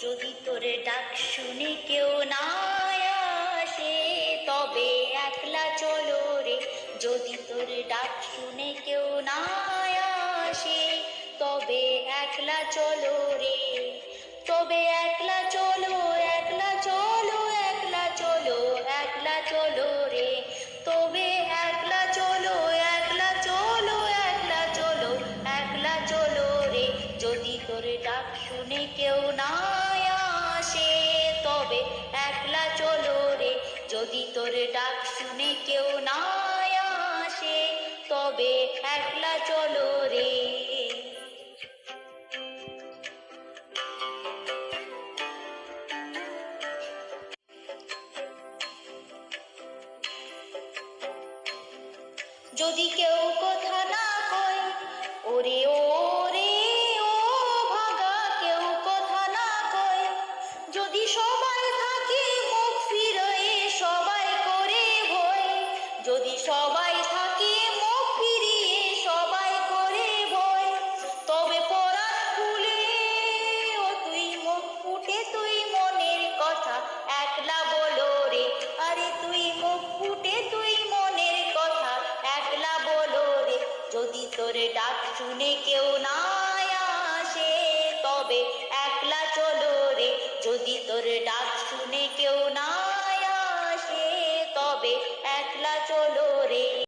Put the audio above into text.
যদি তোর ডাক শুনে কেউ না আসে তবে একলা চলো রে। যদি তোর ডাক শুনে কেউ না আসে তবে একলা চলো রে। তবে একলা চলো, একলা চলো, একলা চলো, একলা চলো রে। তবে একলা চলো, একলা চলো, একলা চলো, একলা চলো রে। যদি তোর ডাক শুনে কেউ না আসে তবে একলা চলো রে। যদি তোর ডাক শুনে কেউ না আসে তবে একলা চলো রে। যদি কেউ কথা না কয় ওরে ওরে ও ভাগা, কেউ কথা না কয়, যদি সবাই থাকে মুখ ফিরিয়ে সবাই করে ভয়, যদি সবাই থাকে মুখ ফিরিয়ে সবাই করে ভয়, তবে পরাণ খুলে ও তুই মুখ ফুটে তুই মনের কথা একলা বলো রে। আরে তুই মুখ ফুটে তুই মনের কথা একলা বলো রে। যদি তোর ডাক শুনে কেউ